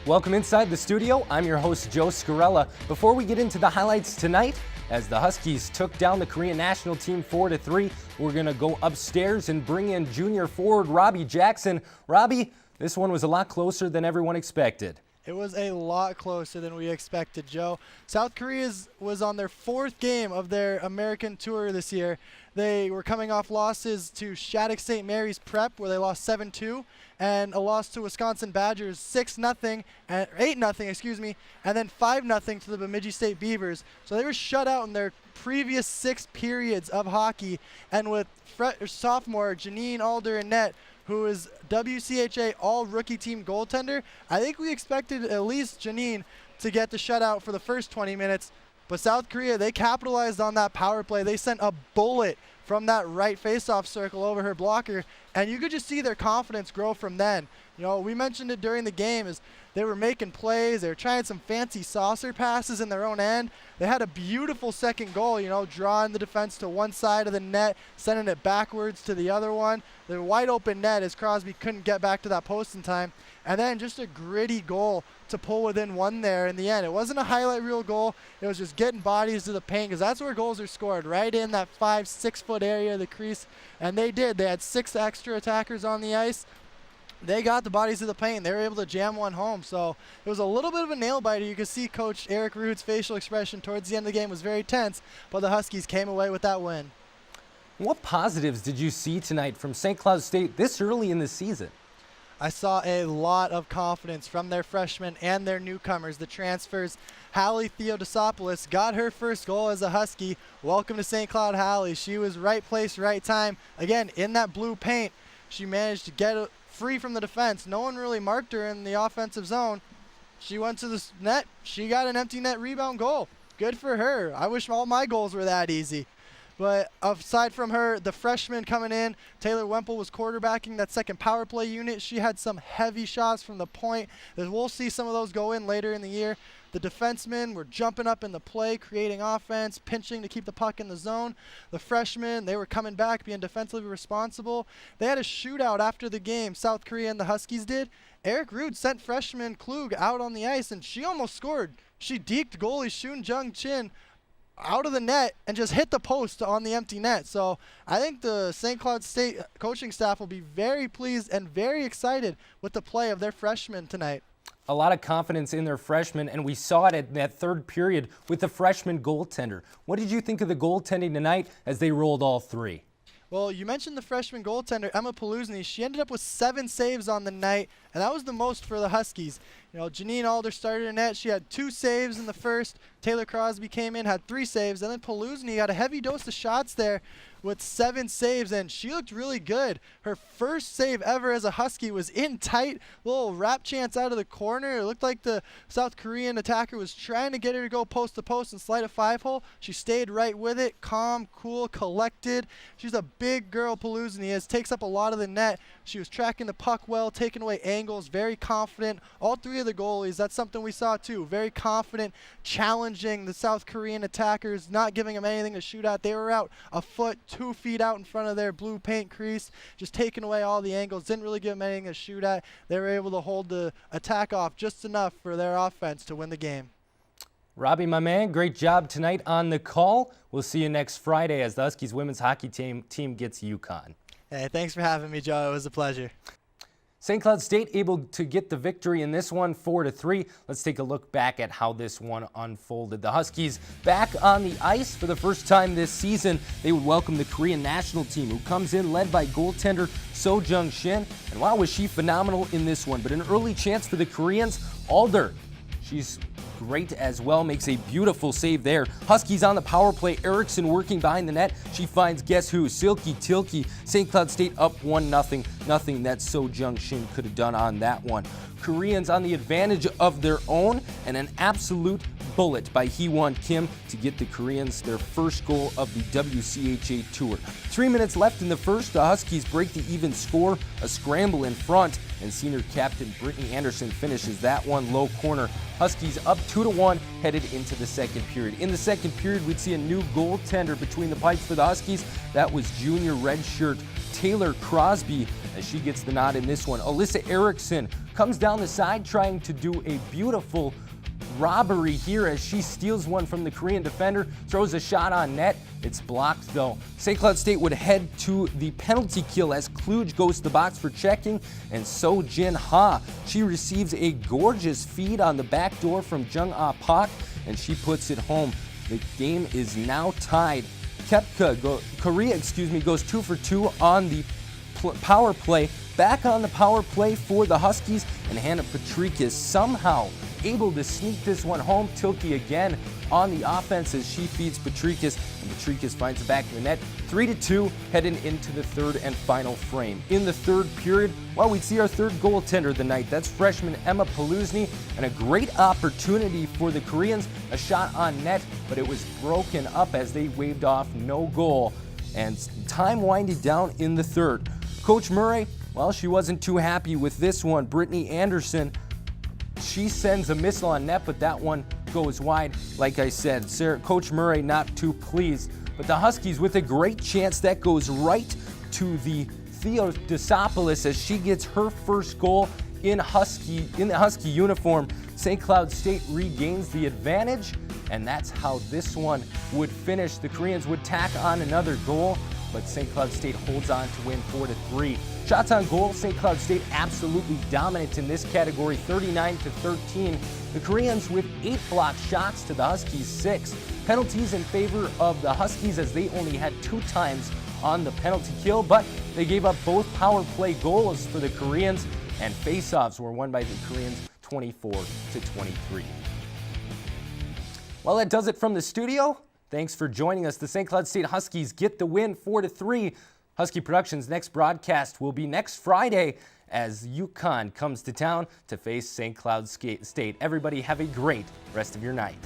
Welcome inside the studio. I'm your host, Joe Scarella. Before we get into the highlights tonight, as the Huskies took down the Korean national team 4-3, we're going to go upstairs and bring in junior forward Robbie Jackson. Robbie, this one was a lot closer than everyone expected. It was a lot closer than we expected, Joe. South Korea was on their fourth game of their American tour this year. They were coming off losses to Shattuck St. Mary's Prep, where they lost 7-2, and a loss to Wisconsin Badgers 8-0, and then 5-0 to the Bemidji State Beavers. So they were shut out in their previous 6 periods of hockey, and with sophomore Janine Alder in net, who is WCHA all-rookie team goaltender, I think we expected at least Janine to get the shutout for the first 20 minutes. But South Korea, they capitalized on that power play. They sent a bullet from that right faceoff circle over her blocker, and you could just see their confidence grow from then. You know, we mentioned it during the game as they were making plays. They were trying some fancy saucer passes in their own end. They had a beautiful second goal, you know, drawing the defense to one side of the net, sending it backwards to the other one. The wide open net as Crosby couldn't get back to that post in time. And then just a gritty goal to pull within one there in the end. It wasn't a highlight reel goal. It was just getting bodies to the paint, because that's where goals are scored, right in that 5-6 foot area of the crease. And they did. They had 6 extra attackers on the ice. They got the bodies to the paint. They were able to jam one home. So it was a little bit of a nail biter. You could see Coach Eric Rude's facial expression towards the end of the game was very tense, but the Huskies came away with that win. What positives did you see tonight from St. Cloud State this early in the season? I saw a lot of confidence from their freshmen and their newcomers, the transfers. Hallie Theodosopoulos got her first goal as a Husky. Welcome to St. Cloud, Hallie. She was right place, right time. Again, in that blue paint, she managed to get it free from the defense. No one really marked her in the offensive zone. She went to the net. She got an empty net rebound goal. Good for her. I wish all my goals were that easy. But aside from her, the freshman coming in, Taylor Wemple was quarterbacking that second power play unit. She had some heavy shots from the point. We'll see some of those go in later in the year. The defensemen were jumping up in the play, creating offense, pinching to keep the puck in the zone. The freshmen, they were coming back, being defensively responsible. They had a shootout after the game, South Korea and the Huskies did. Eric Rude sent freshman Klug out on the ice, and she almost scored. She deked goalie Shun Jung Chin out of the net and just hit the post on the empty net. So I think the St. Cloud State coaching staff will be very pleased and very excited with the play of their freshmen tonight. A lot of confidence in their freshmen, and we saw it at that third period with the freshman goaltender. What did you think of the goaltending tonight as they rolled all 3? Well, you mentioned the freshman goaltender, Emma Paluzny. She ended up with 7 saves on the night, and that was the most for the Huskies. You know, Janine Alder started in net. She had 2 saves in the first. Taylor Crosby came in, had 3 saves, and then Paluzny got a heavy dose of shots there with 7 saves, and she looked really good. Her first save ever as a Husky was in tight, little wrap chance out of the corner. It looked like the South Korean attacker was trying to get her to go post to post and slide a 5-hole. She stayed right with it, calm, cool, collected. She's a big girl, Paluzny is, takes up a lot of the net. She was tracking the puck well, taking away angles, very confident. All 3 of the goalies, that's something we saw too. Very confident, challenging the South Korean attackers, not giving them anything to shoot at. They were out a foot, 2 feet out in front of their blue paint crease, just taking away all the angles, didn't really give them anything to shoot at. They were able to hold the attack off just enough for their offense to win the game. Robbie, my man, great job tonight on the call. We'll see you next Friday as the Huskies women's hockey team gets UConn. Hey, thanks for having me, Joe. It was a pleasure. St. Cloud State able to get the victory in this one, 4-3. Let's take a look back at how this one unfolded. The Huskies back on the ice for the first time this season. They would welcome the Korean national team, who comes in led by goaltender So Jung Shin. And wow, was she phenomenal in this one. But an early chance for the Koreans, Alder. She's great as well, makes a beautiful save there. Huskies on the power play, Erickson working behind the net. She finds guess who, Silky Tilke. St. Cloud State up 1-0. Nothing that So Jung Shin could have done on that one. Koreans on the advantage of their own, and an absolute bullet by Hee-won Kim to get the Koreans their first goal of the WCHA tour. 3 minutes left in the first, the Huskies break the even score, a scramble in front, and senior captain Brittany Anderson finishes that one low corner. Huskies up 2-1 headed into the second period. In the second period, we'd see a new goaltender between the pipes for the Huskies. That was junior redshirt Taylor Crosby, as she gets the nod in this one. Alyssa Erickson comes down the side trying to do a beautiful robbery here as she steals one from the Korean defender, throws a shot on net. It's blocked though. St. Cloud State would head to the penalty kill as Kluge goes to the box for checking, and So Jin Ha. She receives a gorgeous feed on the back door from Jung Ah Pak, and she puts it home. The game is now tied. Korea goes 2 for 2 on the power play. Back on the power play for the Huskies, and Hannah Patrikis somehow able to sneak this one home. Tilke again on the offense as she feeds Patrikis, and Patrikis finds the back of the net. 3-2 heading into the third and final frame. In the third period, well, we'd see our third goaltender of the night. That's freshman Emma Paluzny, and a great opportunity for the Koreans. A shot on net, but it was broken up as they waved off no goal, and time winding down in the third. Coach Murray, well, she wasn't too happy with this one. Brittany Anderson, she sends a missile on net, but that one goes wide. Like I said, Coach Murray not too pleased. But the Huskies with a great chance that goes right to the Theo Desopoulos as she gets her first goal in the Husky uniform. St. Cloud State regains the advantage, and that's how this one would finish. The Koreans would tack on another goal, but St. Cloud State holds on to win 4-3. Shots on goal, St. Cloud State absolutely dominant in this category, 39-13. The Koreans with 8 blocked shots to the Huskies 6. Penalties in favor of the Huskies as they only had 2 times on the penalty kill, but they gave up both power play goals for the Koreans, and face-offs were won by the Koreans 24-23. Well, that does it from the studio. Thanks for joining us. The St. Cloud State Huskies get the win 4-3. Husky Productions' next broadcast will be next Friday as UConn comes to town to face St. Cloud State. Everybody have a great rest of your night.